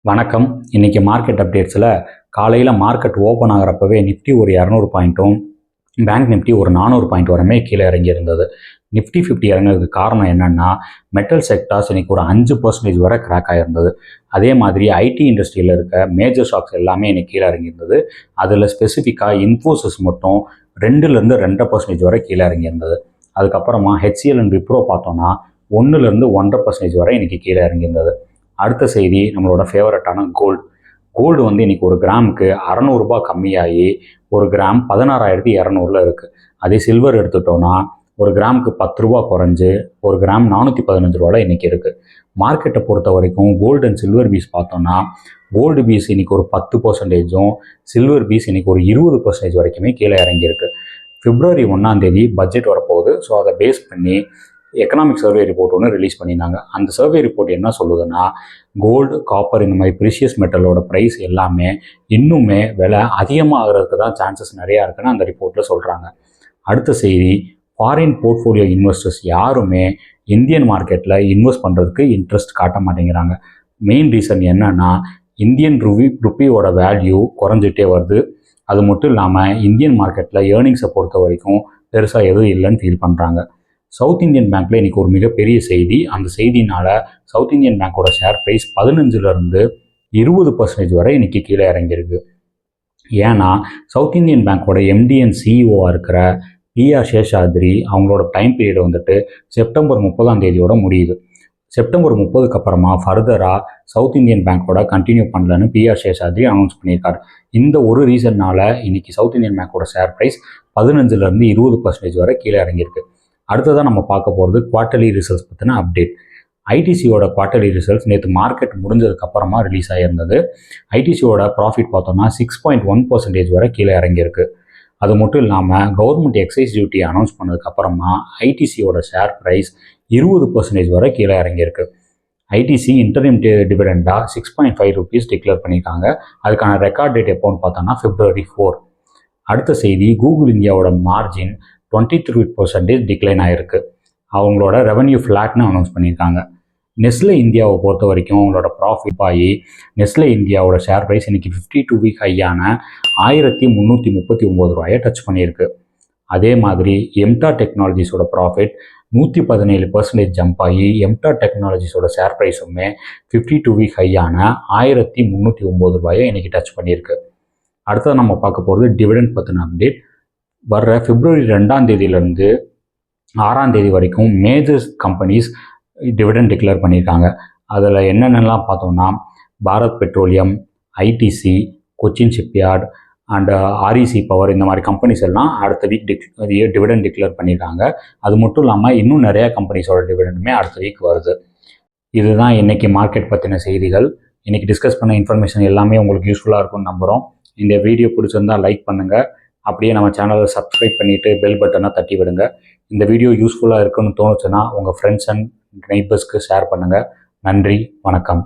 வணக்கம். இன்றைக்கி மார்க்கெட் அப்டேட்ஸில் காலையில் மார்க்கெட் ஓப்பன் ஆகிறப்பவே நிஃப்டி ஒரு 200 பாயிண்ட்டும் பேங்க் நிஃப்டி ஒரு 400 பாயிண்ட் வரமே கீழே இறங்கி இருந்தது. நிஃப்டி 50 இறங்குறதுக்கு காரணம் என்னென்னா, மெட்டல் செக்டார்ஸ் இன்றைக்கி ஒரு 5% வரை கிராக் ஆகிருந்தது. அதே மாதிரி ஐடி இண்டஸ்ட்ரியில் இருக்க மேஜர் ஸ்டாக்ஸ் எல்லாமே இன்றைக்கி கீழே இறங்கியிருந்தது. அதில் ஸ்பெசிஃபிக்காக இன்ஃபோசிஸ் மட்டும் 2லேருந்து 2.5% வரை கீழே இறங்கியிருந்தது. அதுக்கப்புறமா HCL அண்ட் விப்ரோ பார்த்தோன்னா 1லேருந்து 1.5% வரை இன்றைக்கி கீழே இறங்கியிருந்தது. அடுத்த செய்தி நம்மளோட ஃபேவரட்டான கோல்டு வந்து இன்றைக்கி ஒரு கிராமுக்கு 600 ரூபாய் கம்மியாகி ஒரு கிராம் 16,200 இருக்குது. அதே சில்வர் எடுத்துட்டோன்னா ஒரு கிராமுக்கு 10 ரூபா குறைஞ்சு ஒரு கிராம் 415 ரூபாயில் இன்றைக்கி இருக்குது. மார்க்கெட்டை பொறுத்த வரைக்கும் கோல்டு அண்ட் சில்வர் பீஸ் பார்த்தோன்னா கோல்டு பீஸ் இன்றைக்கி ஒரு 10%, சில்வர் பீஸ் இன்றைக்கி ஒரு 20% வரைக்குமே கீழே இறங்கியிருக்கு. February 1 பட்ஜெட் வரப்போகுது. ஸோ அதை பேஸ் பண்ணி எக்கனாமிக் சர்வே ரிப்போர்ட் ஒன்று ரிலீஸ் பண்ணியிருந்தாங்க. அந்த சர்வே ரிப்போர்ட் என்ன சொல்லுதுன்னா, கோல்டு, காப்பர் இந்த மாதிரி ப்ரீஷியஸ் மெட்டலோட ப்ரைஸ் எல்லாமே இன்னுமே விலை அதிகமாகிறதுக்கு தான் சான்சஸ் நிறையா இருக்குன்னு அந்த ரிப்போர்ட்டில் சொல்கிறாங்க. அடுத்த செய்தி, ஃபாரின் போர்ட்ஃபோலியோ இன்வெஸ்டர்ஸ் யாருமே இந்தியன் மார்க்கெட்டில் இன்வெஸ்ட் பண்ணுறதுக்கு இன்ட்ரெஸ்ட் காட்ட மாட்டேங்கிறாங்க. மெயின் ரீசன் என்னன்னா, இந்தியன் ருப்பியோட வேல்யூ குறைஞ்சிட்டே வருது. அது மட்டும் இல்லாமல் இந்தியன் மார்க்கெட்டில் ஏர்னிங்ஸை பொறுத்த வரைக்கும் பெருசாக எதுவும் இல்லைன்னு ஃபீல் பண்ணுறாங்க. சவுத் இந்தியன் பேங்க்கில் இன்றைக்கி ஒரு மிகப்பெரிய செய்தி. அந்த செய்தினால் சவுத் இந்தியன் பேங்க்கோட ஷேர் ப்ரைஸ் 15லேருந்து 20% வரை இன்றைக்கி கீழே இறங்கியிருக்கு. ஏன்னா சவுத் இந்தியன் பேங்க்கோட MD அண்ட் CEO இருக்கிற PR சேஷாத்ரி அவங்களோட டைம் பீரியட் வந்துட்டு செப்டம்பர் 30 முடியுது. செப்டம்பர் 30க்கு அப்புறமா ஃபர்தராக சவுத் இந்தியன் பேங்க்கோட கண்டினியூ பண்ணலன்னு PR சேஷாத்ரி அனௌன்ஸ் பண்ணியிருக்காரு. இந்த ஒரு ரீசன்னால் இன்றைக்கி சவுத் இந்தியன் பேங்க்கோட ஷேர் ப்ரைஸ் 15லேருந்து 20% வரை கீழே இறங்கியிருக்கு. அடுத்ததான் நம்ம பார்க்க போகிறது குவார்ட்டர்லி ரிசல்ட்ஸ் பற்றின அப்டேட். ஐடிசியோட குவார்ட்டர்லி ரிசல்ட்ஸ் நேற்று மார்க்கெட் முடிஞ்சதுக்கப்புறமா ரிலீஸ் ஆகியிருந்தது. ஐடிசியோட ப்ராஃபிட் பார்த்தோம்னா 6.1% வரை கீழே இறங்கியிருக்கு. அது மட்டும் இல்லாமல் கவர்மெண்ட் எக்ஸைஸ் டியூட்டி அனௌன்ஸ் பண்ணதுக்கப்புறமா ஐடிசியோட ஷேர் ப்ரைஸ் 20% வரை கீழே இறங்கியிருக்கு. ஐடிசி இன்டரிம் டிவிடெண்டாக 6.5 ரூபீஸ் டிக்ளேர் பண்ணியிருக்காங்க. அதுக்கான ரெக்கார்ட் டேட் எப்போன்னு பார்த்தோன்னா February 4. அடுத்த செய்தி, கூகுள் இந்தியாவோட மார்ஜின் 23% டிக்ளைன் ஆகிருக்கு. அவங்களோட ரெவன்யூ ஃப்ளாட்னு அனௌன்ஸ் பண்ணியிருக்காங்க. நெஸ்லே இந்தியாவை பொறுத்த வரைக்கும் அவங்களோட ப்ராஃபிட் ஆகி நெஸ்லே இந்தியாவோட ஷேர் ப்ரைஸ் இன்றைக்கி 52 வீக் ஹையான 1339 ரூபாயை டச் பண்ணியிருக்கு. அதே மாதிரி எம்டா டெக்னாலஜிஸோட ப்ராஃபிட் 117% ஜம்ப் ஆகி எம்டா டெக்னாலஜிஸோட ஷேர் ப்ரைஸுமே 52 வீக் ஹையான 1309 ரூபாயை இன்றைக்கி டச் பண்ணியிருக்கு. அடுத்தது நம்ம பார்க்க போகிறது டிவிடெண்ட் பற்றின அப்டேட். வர்ற February 2 6 வரைக்கும் மேஜர் கம்பெனிஸ் டிவிடெண்ட் டிக்ளேர் பண்ணியிருக்காங்க. அதில் என்னென்னலாம் பார்த்தோம்னா, Bharat petroleum, ITC, Cochin shipyard and REC power இந்த மாதிரி கம்பெனிஸ் எல்லாம் அடுத்த வீக் டிவிடெண்ட் டிக்ளேர் பண்ணியிருக்காங்க. அது மட்டும் இல்லாமல் இன்னும் நிறையா கம்பெனிஸோட டிவிடெண்டுமே அடுத்த வீக் வருது. இதுதான் இன்றைக்கி மார்க்கெட் பற்றின செய்திகள். இன்றைக்கி டிஸ்கஸ் பண்ண இன்ஃபர்மேஷன் எல்லாமே உங்களுக்கு யூஸ்ஃபுல்லாக இருக்கும்னு நம்புகிறோம். இந்த வீடியோ பிடிச்சிருந்தால் லைக் பண்ணுங்கள். அப்படியே நம்ம சேனலை சப்ஸ்கிரைப் பண்ணிவிட்டு பெல் பட்டனை தட்டி விடுங்க. இந்த வீடியோ யூஸ்ஃபுல்லாக இருக்குன்னு தோணுச்சுன்னா உங்கள் ஃப்ரெண்ட்ஸ் அண்ட் நெய்பர்ஸ்க்கு ஷேர் பண்ணுங்கள். நன்றி, வணக்கம்.